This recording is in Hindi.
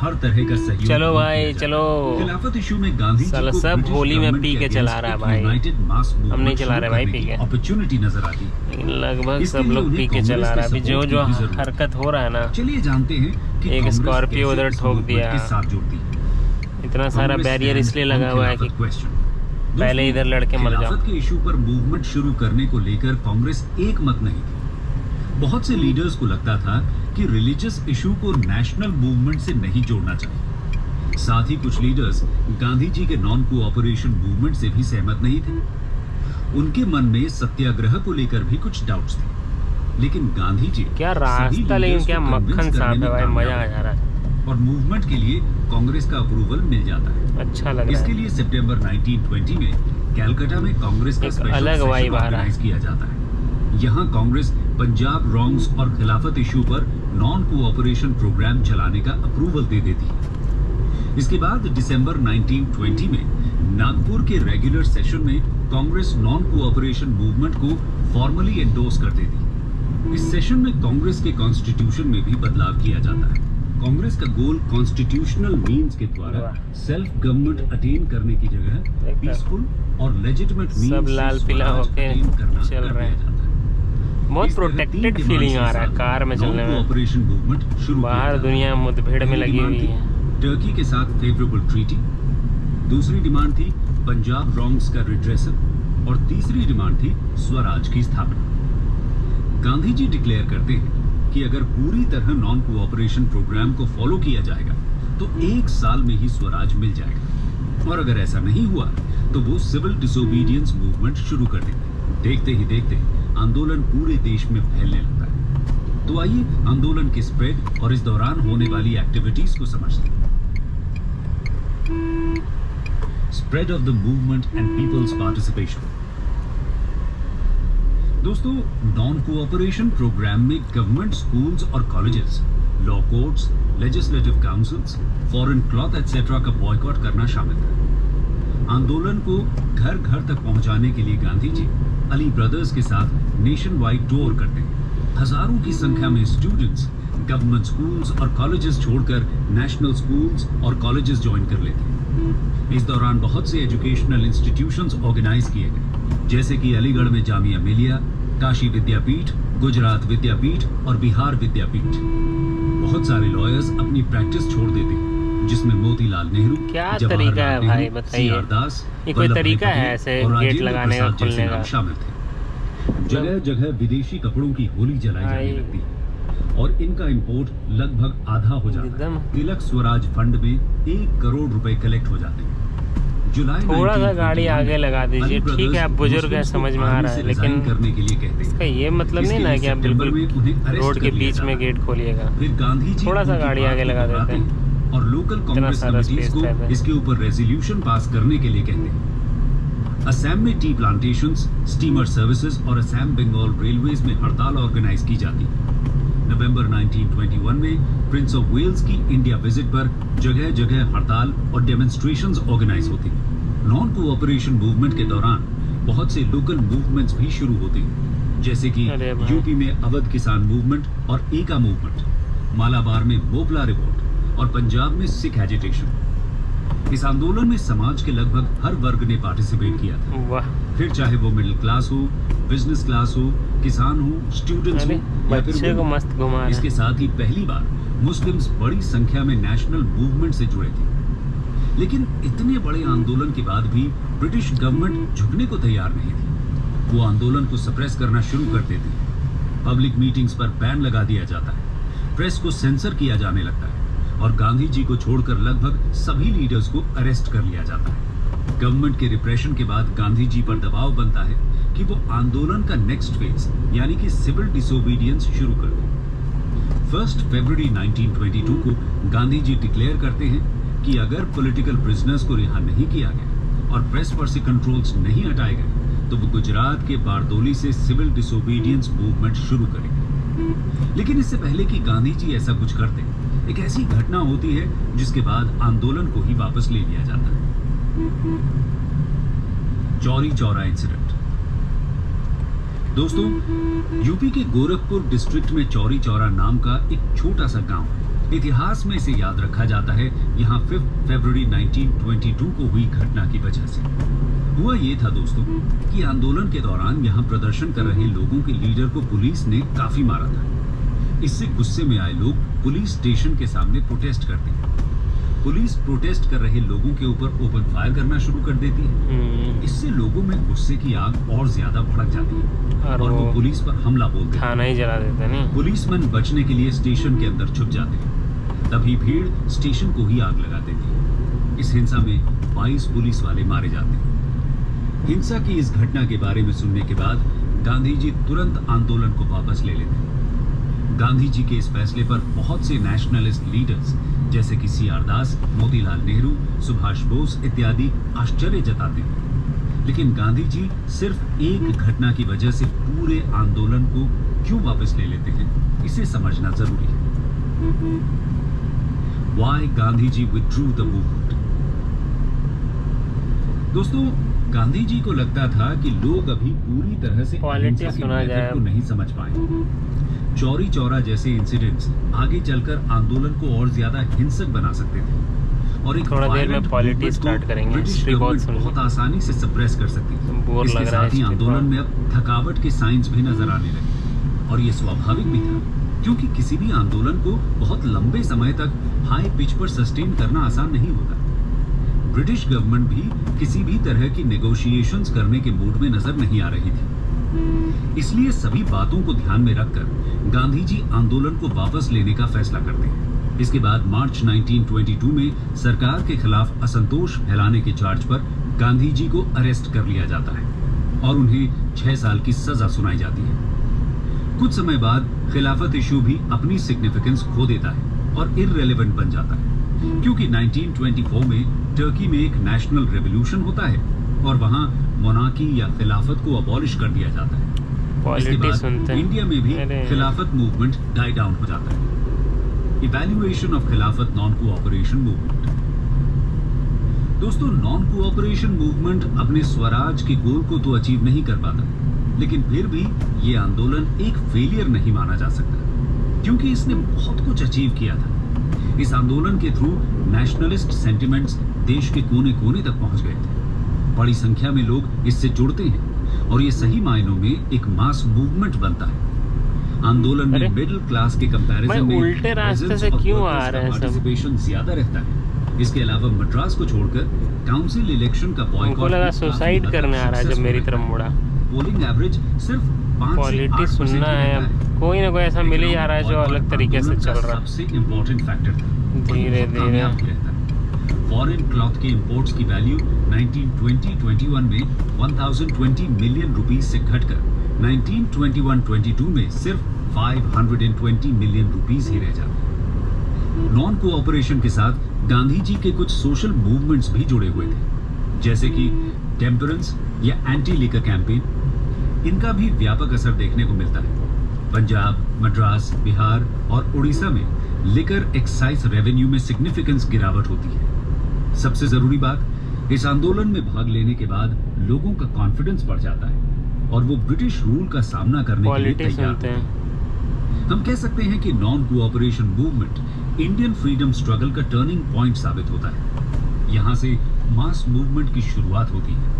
हर तरह का सहयोग। चलो भाई चलो, खिलाफत इशू में गांधी जी को सब होली में पी के चला रहा है भाई, हम नहीं चला रहे भाई पी के, अपॉर्चुनिटी नजर आती है। लगभग सब लोग पी के चला रहा है। अभी जो जो हरकत हो रहा है ना, चलिए जानते हैं कि एक स्कॉर्पियो उधर ठोक दिया, साथ जोड़ती है। इतना सारा बैरियर इसलिए लगा हुआ है कि पहले इधर लड़के मर जाओ। खिलाफत के इशू पर मूवमेंट शुरू करने को लेकर कांग्रेस एक मत नहीं थी। बहुत से लीडर्स को लगता था कि रिलीजियस इशू को नेशनल मूवमेंट से नहीं जोड़ना चाहिए। साथ ही कुछ लीडर्स गांधी जी के नॉन कोऑपरेशन मूवमेंट से भी सहमत नहीं थे। उनके मन में सत्याग्रह को लेकर भी कुछ डाउट्स थे। लेकिन गांधी जी क्या रास्ता, लेकिन क्या मक्खन साहब है भाई, मजा आ जा रहा है। और मूवमेंट के लिए कांग्रेस का अप्रूवल मिल जाता है। अच्छा लग रहा है। इसके लिए सितंबर 1920 में कलकत्ता में कांग्रेस का स्पेशल सेशन ऑर्गेनाइज किया जाता है। यहाँ कांग्रेस पंजाब रॉन्ग्स और खिलाफत इशू पर नॉन कोऑपरेशन प्रोग्राम चलाने का अप्रूवल दे देती है। इसके बाद दिसंबर 1920 में नागपुर के रेगुलर सेशन में कांग्रेस नॉन कोऑपरेशन मूवमेंट को फॉर्मली एंडोर्स कर देती है। इस सेशन में कांग्रेस के कॉन्स्टिट्यूशन में भी बदलाव किया जाता है। कांग्रेस का गोल कॉन्स्टिट्यूशनल मीन्स के द्वारा सेल्फ गवर्नमेंट अटेन करने की जगह पीसफुल और लेजिटिमेट मीन्स सब लाल पीला होके चल रहे हैं। बहुत प्रोटेक्टेड फीलिंग आ रहा है कार में चलने में। ऑपरेशन मूवमेंट शुरू, बाहर दुनिया मुठभेड़ में लगी हुई है। टर्की के साथ फेवरेबल ट्रीटी। दूसरी डिमांड थी पंजाब रॉन्ग्स का रिड्रेसल और तीसरी डिमांड थी स्वराज की स्थापना। गांधी जी डिक्लेयर करते हैं कि अगर पूरी तरह नॉन कोऑपरेशन प्रोग्राम को फॉलो किया जाएगा तो 1 साल में ही स्वराज मिल जाएगा, और अगर ऐसा नहीं हुआ तो वो सिविल डिसोबीडियंस मूवमेंट शुरू कर देंगे। देखते ही देखते आंदोलन पूरे देश में फैलने लगता है। तो आइए आंदोलन के स्प्रेड और इस दौरान होने वाली एक्टिविटीज को समझते हैं। Spread of the movement and peoples participation. दोस्तों, नॉन कोऑपरेशन प्रोग्राम में गवर्नमेंट स्कूल्स और colleges, law courts, legislative councils, foreign cloth etcetera का बॉयकॉट करना शामिल था। आंदोलन को घर घर तक पहुंचाने के लिए गांधी जी अली ब्रदर्स के साथ नेशन वाइड टूर करते हैं। हजारों की संख्या में स्टूडेंट्स गवर्नमेंट स्कूल्स और कॉलेजेस छोड़कर नेशनल स्कूल्स और कॉलेजेस ज्वाइन कर लेते हैं। इस दौरान बहुत से एजुकेशनल इंस्टीट्यूशंस ऑर्गेनाइज किए गए, जैसे कि अलीगढ़ में जामिया मिलिया, काशी विद्यापीठ, गुजरात विद्यापीठ और बिहार विद्यापीठ। बहुत सारे लॉयर्स अपनी प्रैक्टिस छोड़ देते हैं, जिसमें मोतीलाल नेहरू, क्या तरीका है भाई बताइए, ये कोई तरीका है ऐसे गेट लगाने का, खोलने का? शामिल थे। जगह जगह विदेशी कपड़ों की होली जलाई जाने लगती है और इनका इंपोर्ट लगभग आधा हो जाता है। तिलक स्वराज फंड में 1 करोड़ रुपए कलेक्ट हो जाते हैं। जुलाई थोड़ा सा गाड़ी आगे लगा दीजिए, ठीक है आप बुजुर्ग है, समझ में आ रहा है, लेकिन करने के लिए कहते हैं। इसका ये मतलब नहीं ना कि आप बिल्कुल रोड के बीच में गेट खोलिएगा। फिर गांधी जी थोड़ा सा गाड़ी आगे लगा देते हैं और लोकल कांग्रेस कमेटीज को इसके ऊपर रेजोल्यूशन पास करने के लिए कहते हैं। असम में टी प्लांटेशंस, स्टीमर सर्विसेज और असम बंगाल रेलवेज में हड़ताल ऑर्गेनाइज की जाती है। नवंबर 1921 में प्रिंस ऑफ वेल्स की इंडिया विजिट पर जगह जगह हड़ताल और डेमोन्स्ट्रेशंस ऑर्गेनाइज होती हैं। नॉन कोऑपरेशन मूवमेंट के दौरान बहुत से लोकल मूवमेंट्स भी शुरू होते हैं, जैसे कि यूपी में अवध किसान मूवमेंट और एका मूवमेंट, मालाबार में मोपला रिवोल्ट और पंजाब में सिख एजिटेशन। इस आंदोलन में समाज के लगभग हर वर्ग ने पार्टिसिपेट किया था, फिर चाहे वो मिडिल क्लास हो, बिजनेस क्लास हो, किसान हो, स्टूडेंट्स हो, बच्चे को मस्त घुमा। इसके साथ ही पहली बार मुस्लिम्स बड़ी संख्या में नेशनल मूवमेंट से जुड़े थे। लेकिन इतने बड़े आंदोलन के बाद भी ब्रिटिश गवर्नमेंट झुकने को तैयार नहीं थी। वो आंदोलन को सप्रेस करना शुरू कर देती है। पब्लिक मीटिंग्स पर बैन लगा दिया जाता है, प्रेस को सेंसर किया जाने लगता है और गांधी जी को छोड़कर लगभग सभी लीडर्स को अरेस्ट कर लिया जाता है। गवर्नमेंट के रिप्रेशन के बाद गांधी जी पर दबाव बनता है कि वो आंदोलन का नेक्स्ट फेज यानी कि सिविल डिसोबीडियंस शुरू कर दें। 1 फरवरी 1922 को गांधी जी डिक्लेयर करते हैं कि अगर पॉलिटिकल प्रिजनर्स को रिहा नहीं किया गया और प्रेस पर से कंट्रोल्स नहीं हटाए गए तो वो गुजरात के बारदोली से सिविल डिसोबीडियंस मूवमेंट शुरू करेंगे। लेकिन इससे पहले कि गांधी जी ऐसा कुछ करते, एक ऐसी घटना होती है जिसके बाद आंदोलन को ही वापस ले लिया जाता है। चौरी चौरा इंसिडेंट। दोस्तों, यूपी के गोरखपुर डिस्ट्रिक्ट में चौरी चौरा नाम का एक छोटा सा गांव है। इतिहास में इसे याद रखा जाता है यहाँ 5 फरवरी 1922 को हुई घटना की वजह से। हुआ ये था दोस्तों कि आंदोलन के दौरान यहाँ प्रदर्शन कर रहे लोगों के लीडर को पुलिस ने काफी मारा था। इससे गुस्से में आए लोग पुलिस स्टेशन के सामने प्रोटेस्ट करते हैं। पुलिस प्रोटेस्ट कर रहे लोगों के ऊपर ओपन फायर करना शुरू कर देती है। इससे लोगों में गुस्से की आग और ज्यादा भड़क जाती है और वो पुलिस पर हमला बोलते हैं। थाना ही जला देते हैं। पुलिसमैन बचने के लिए स्टेशन के अंदर छुप जाते हैं। तभी भीड़ स्टेशन को ही आग लगा देती है। इस हिंसा में 22 पुलिस वाले मारे जाते हैं। हिंसा की इस घटना के बारे में सुनने के बाद गांधी जी तुरंत आंदोलन को वापस ले लेते हैं। गांधी जी के इस फैसले पर बहुत से नेशनलिस्ट लीडर्स जैसे कि C.R. दास, मोतीलाल नेहरू, सुभाष बोस इत्यादि आश्चर्य जताते हैं। लेकिन गांधी जी सिर्फ एक घटना की वजह से पूरे आंदोलन को क्यों वापस ले लेते हैं, इसे समझना जरूरी है। Why Gandhi ji withdrew the movement? दोस्तों, गांधी जी को लगता था कि लोग अभी पूरी तरह से पॉलिटिक्स सुना जाए को नहीं समझ पाए। चौरी चौरा जैसे इंसिडेंट्स आगे चलकर आंदोलन को और ज्यादा हिंसक बना सकते थे और एक थोड़ा देर में पॉलिटिक्स स्टार्ट करेंगे। हिस्ट्री बहुत आसानी से सप्रेस कर सकती थी। बोर लग रहा है। आंदोलन में अब थकावट के साइंस भी नजर आने लगे और ये स्वाभाविक भी था, क्योंकि किसी भी आंदोलन को बहुत लंबे समय तक हाई पिच पर सस्टेन करना आसान नहीं होता। ब्रिटिश गवर्नमेंट भी किसी भी तरह की नेगोशिएशंस करने के मूड में नजर नहीं आ रही थी। इसलिए सभी बातों को ध्यान में रखकर गांधी जी आंदोलन को वापस लेने का फैसला करते हैं। इसके बाद मार्च 1922 में सरकार के खिलाफ असंतोष फैलाने के चार्ज पर गांधी जी को अरेस्ट कर लिया जाता है और उन्हें 6 साल की सजा सुनाई जाती है। कुछ समय बाद खिलाफत इशू भी अपनी सिग्निफिकेंस खो देता है और इररिलेवेंट बन जाता है, क्योंकि 1924 में टर्की में एक नेशनल रेवोल्यूशन होता है और वहां मोनार्की या खिलाफत को अबॉलिश कर दिया जाता है। इसके बाद इंडिया में भी खिलाफत मूवमेंट डाई डाउन हो जाता है। इवैल्यूएशन ऑफ खिलाफत नॉन कोऑपरेशन मूवमेंट। दोस्तों, नॉन कोऑपरेशन मूवमेंट अपने स्वराज के गोल को तो अचीव नहीं कर पाता, लेकिन फिर भी ये आंदोलन एक फेलियर नहीं माना जा सकता, क्योंकि इसने बहुत कुछ अचीव किया था। इस आंदोलन के थ्रू नेशनलिस्ट सेंटिमेंट्स देश के कोने कोने तक पहुंच गए थे। बड़ी संख्या में लोग इससे जुड़ते हैं और ये सही मायनों में एक मास मूवमेंट बनता है। आंदोलन में मिडिल क्लास के कंपैरिजन में उल्टे रास्ते से क्यों आ रहे हैं? पार्टिसिपेशन ज्यादा रहता है। इसके अलावा मद्रास को छोड़कर काउंसिल इलेक्शन का बॉयकॉट लगा सुसाइड करने आ रहा है जब मेरी तरफ मुड़ा। पोलिंग एवरेज सिर्फ 5 पॉलिटिक्स सुनना है। कोई ना कोई ऐसा मिल ही जा रहा है जो अलग तरीके से चल रहा है। सबसे इम्पोर्टेंट फैक्टर था। धीरे धीरे फॉरेन क्लॉथ के इंपोर्ट्स की वैल्यू 1920-21 में 1020 मिलियन रुपीस से घटकर 1921-22 में सिर्फ 520 मिलियन रुपीस ही रह जाते। नॉन कोऑपरेशन के साथ गांधी जी के कुछ सोशल मूवमेंट्स भी जुड़े हुए थे, जैसे कि टेम्परेंस या एंटी लिकर कैंपेन। इनका भी व्यापक असर देखने को मिलता है। पंजाब, मद्रास, बिहार और उड़ीसा में लिकर एक्साइज रेवेन्यू में सिग्निफिकेंस गिरावट होती है। सबसे जरूरी बात, इस आंदोलन में भाग लेने के बाद लोगों का कॉन्फिडेंस बढ़ जाता है और वो ब्रिटिश रूल का सामना करने के लिए तैयार हैं। हम कह सकते हैं कि non cooperation movement Indian freedom struggle का टर्निंग पॉइंट साबित होता है। यहाँ से मास मूवमेंट की शुरुआत होती है